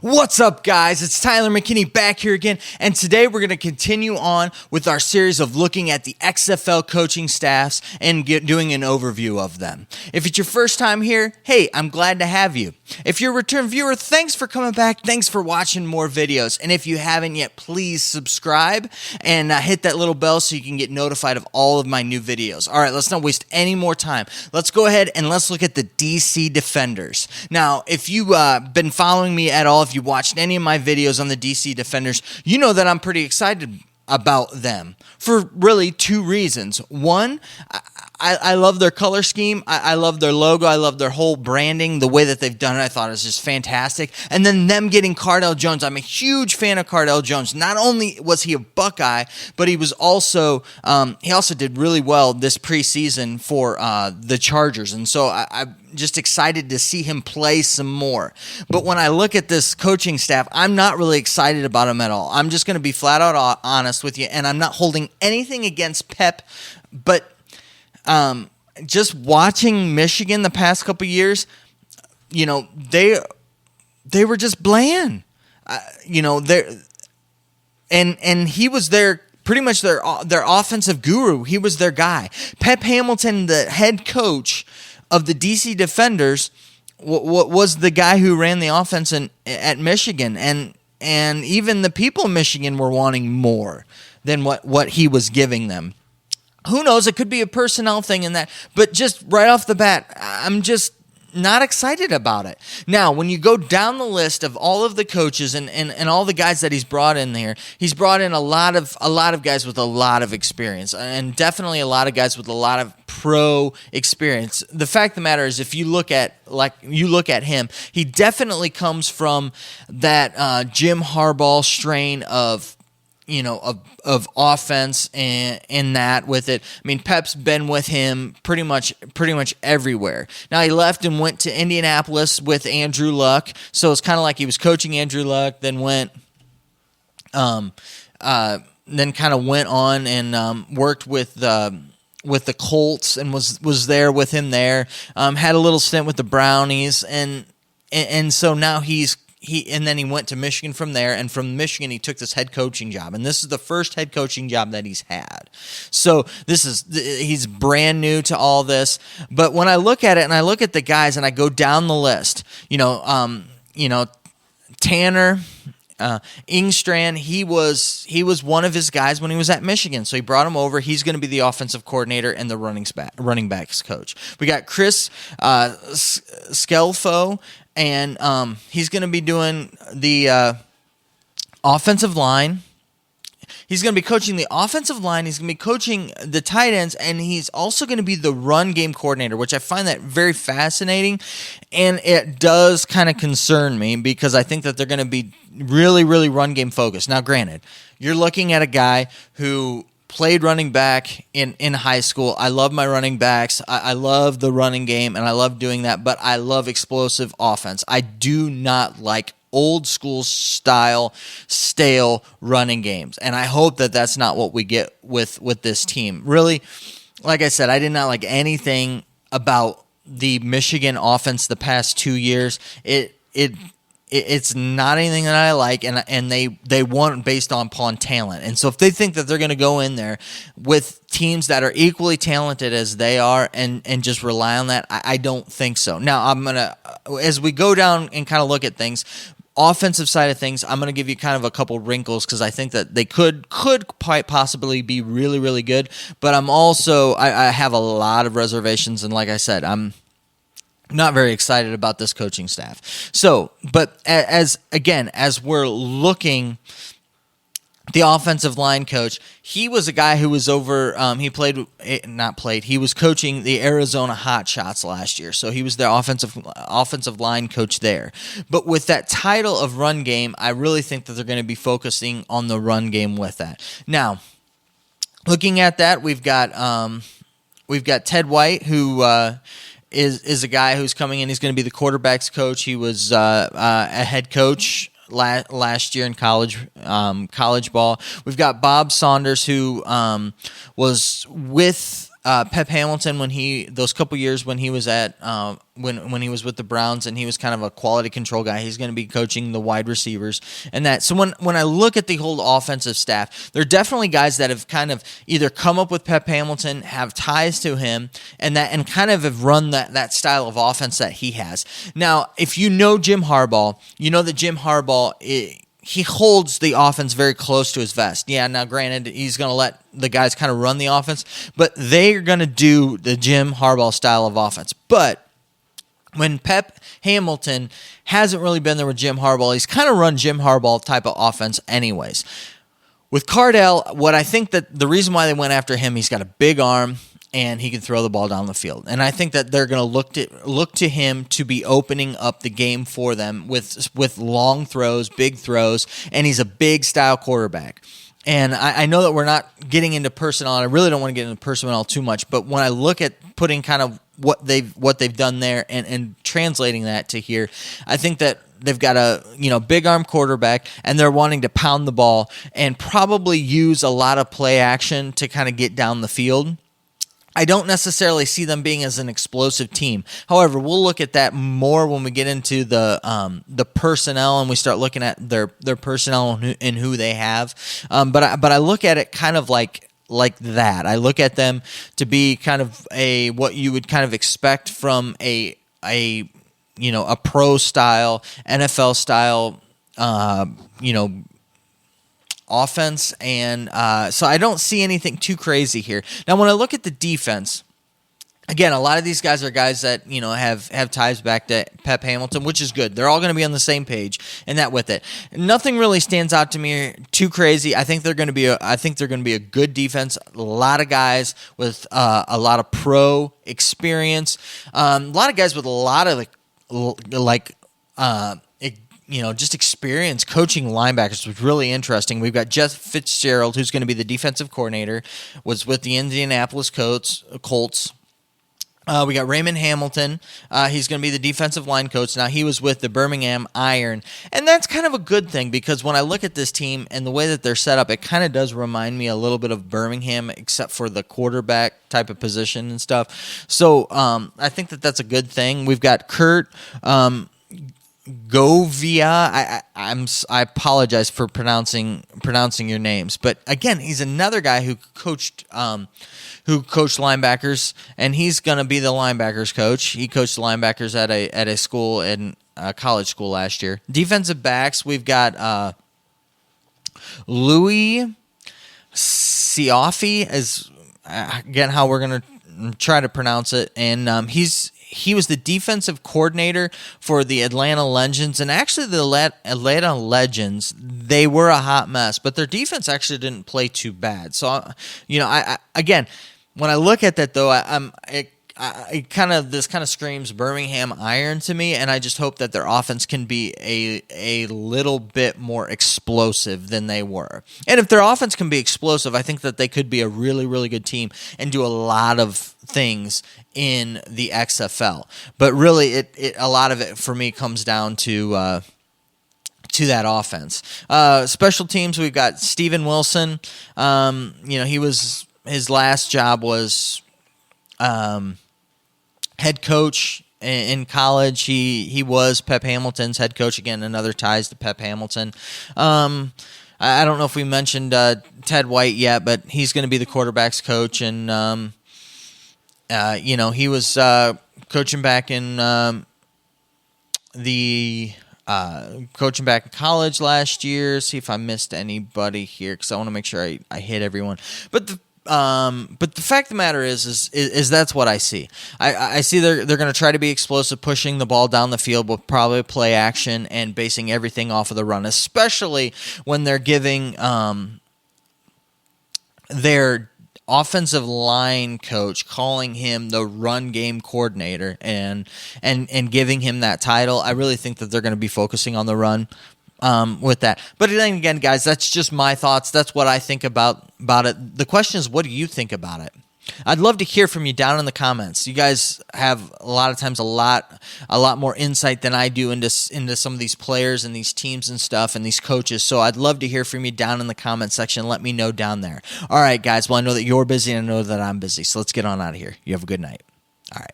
What's up, guys? It's Tyler McKinney back here again, and today we're going to continue on with our series of looking at the XFL coaching staffs and doing an overview of them. If it's your first time here, hey, I'm glad to have you. If you're a return viewer, thanks for coming back. Thanks for watching more videos. And if you haven't yet, please subscribe and hit that little bell so you can get notified of all of my new videos. All right, let's not waste any more time. Let's go ahead and let's look at the DC Defenders. Now, if you've been following me at all, if you watched any of my videos on the DC Defenders, you know that I'm pretty excited about them for really two reasons. One, I love their color scheme. I love their logo. I love their whole branding. The way that they've done it, I thought it was just fantastic. And then them getting Cardell Jones. I'm a huge fan of Cardell Jones. Not only was he a Buckeye, but he was also he also did really well this preseason for the Chargers. And so I'm just excited to see him play some more. But when I look at this coaching staff, I'm not really excited about him at all. I'm just going to be flat out honest with you, and I'm not holding anything against Pep, but just watching Michigan the past couple years, you know, they were just bland. You know, and he was pretty much their offensive guru. He was their guy. Pep Hamilton, the head coach of the DC Defenders, was the guy who ran the offense at Michigan, and even the people in Michigan were wanting more than what he was giving them. Who knows? It could be a personnel thing in that, but just right off the bat, I'm just not excited about it. Now, when you go down the list of all of the coaches and all the guys that he's brought in there, he's brought in a lot of guys with a lot of experience, and definitely a lot of guys with a lot of pro experience. The fact of the matter is, if you look at him, he definitely comes from that Jim Harbaugh strain of offense and that with it. I mean, Pep's been with him pretty much everywhere. Now, he left and went to Indianapolis with Andrew Luck, so it's kind of like he was coaching Andrew Luck, then went on and worked with the Colts and was there with him there. Had a little stint with the Brownies, and so now and then he went to Michigan from there, and from Michigan he took this head coaching job, and this is the first head coaching job that he's had. So he's brand new to all this. But when I look at it and I look at the guys and I go down the list, Tanner Ingstrand, he was one of his guys when he was at Michigan, so he brought him over. He's going to be the offensive coordinator and the running backs coach. We got Chris Scelfo, and he's going to be doing the offensive line. He's going to be coaching the offensive line. He's going to be coaching the tight ends, and he's also going to be the run game coordinator, which I find that very fascinating, and it does kind of concern me because I think that they're going to be really, really run game focused. Now, granted, you're looking at a guy who played running back in high school. I love my running backs. I love the running game, and I love doing that, but I love explosive offense. I do not like old school style, stale running games, and I hope that that's not what we get with this team. Really, like I said, I did not like anything about the Michigan offense the past 2 years. It's not anything that I like, and they won based upon talent. And so if they think that they're going to go in there with teams that are equally talented as they are and just rely on that, I don't think so. Now, I'm going to, as we go down and kind of look at things, offensive side of things, I'm going to give you kind of a couple wrinkles because I think that they could quite possibly be really, really good. But I have a lot of reservations, and like I said, I'm not very excited about this coaching staff. So, but as we're looking, the offensive line coach, he was a guy who was over, he was coaching the Arizona Hotshots last year. So he was their offensive line coach there. But with that title of run game, I really think that they're going to be focusing on the run game with that. Now, looking at that, we've got Ted White, who is a guy who's coming in. He's going to be the quarterback's coach. He was a head coach last year in college ball. We've got Bob Saunders, who was with Pep Hamilton those couple years when he was at when he was with the Browns, and he was kind of a quality control guy. He's going to be coaching the wide receivers and that. So when I look at the whole offensive staff, there are definitely guys that have kind of either come up with Pep Hamilton, have ties to him, and kind of have run that style of offense that he has. Now, if you know Jim Harbaugh, you know that Jim Harbaugh he holds the offense very close to his vest. Yeah, now granted, he's going to let the guys kind of run the offense, but they're going to do the Jim Harbaugh style of offense. But when Pep Hamilton hasn't really been there with Jim Harbaugh, he's kind of run Jim Harbaugh type of offense anyways. With Cardell, what I think that the reason why they went after him, he's got a big arm, and he can throw the ball down the field. And I think that they're going to look to him to be opening up the game for them with long throws, big throws, and he's a big style quarterback. And I know that we're not getting into personnel, and I really don't want to get into personnel too much, but when I look at putting kind of what they've done there and translating that to here, I think that they've got a big arm quarterback, and they're wanting to pound the ball and probably use a lot of play action to kind of get down the field. I don't necessarily see them being as an explosive team. However, we'll look at that more when we get into the personnel and we start looking at their personnel and who they have. But I look at it kind of like that. I look at them to be kind of what you would kind of expect from a pro style, NFL style, offense, and so I don't see anything too crazy here. Now, when I look at the defense, again, a lot of these guys are guys that have ties back to Pep Hamilton, which is good. They're all going to be on the same page, and that with it, nothing really stands out to me too crazy. I think they're going to be a good defense. A lot of guys with a lot of pro experience, a lot of guys with a lot of just experience coaching linebackers was really interesting. We've got Jeff Fitzgerald, who's going to be the defensive coordinator, was with the Indianapolis Colts. We got Raymond Hamilton. He's going to be the defensive line coach. Now, he was with the Birmingham Iron, and that's kind of a good thing because when I look at this team and the way that they're set up, it kind of does remind me a little bit of Birmingham, except for the quarterback type of position and stuff. So I think that that's a good thing. We've got Kurt Govia. I apologize for pronouncing your names, but again, he's another guy who coached linebackers, and he's going to be the linebackers coach. He coached the linebackers at a school in college school last year. Defensive backs, we've got Louis Siafi, is again how we're going to try to pronounce it, and he was the defensive coordinator for the Atlanta Legends, and actually the Atlanta Legends, they were a hot mess, but their defense actually didn't play too bad. So, I again, when I look at that though, this kind of screams Birmingham Iron to me, and I just hope that their offense can be a little bit more explosive than they were. And if their offense can be explosive, I think that they could be a really, really good team and do a lot of things in the XFL. But really, a lot of it for me comes down to that offense. Special teams, we've got Steven Wilson. His last job was head coach in college. He was Pep Hamilton's head coach. Again, another ties to Pep Hamilton. I don't know if we mentioned Ted White yet, but he's going to be the quarterback's coach, and he was coaching back in coaching back in college last year. See if I missed anybody here because I want to make sure I hit everyone. But the fact of the matter is that's what I see. I see they're going to try to be explosive, pushing the ball down the field with probably play action and basing everything off of the run, especially when they're giving their offensive line coach, calling him the run game coordinator and giving him that title. I really think that they're going to be focusing on the run with that. But then again, guys, that's just my thoughts. That's what I think about it. The question is, what do you think about it? I'd love to hear from you down in the comments. You guys have a lot of times a lot more insight than I do into some of these players and these teams and stuff and these coaches. So I'd love to hear from you down in the comment section. Let me know down there. All right, guys. Well, I know that you're busy and I know that I'm busy. So let's get on out of here. You have a good night. All right.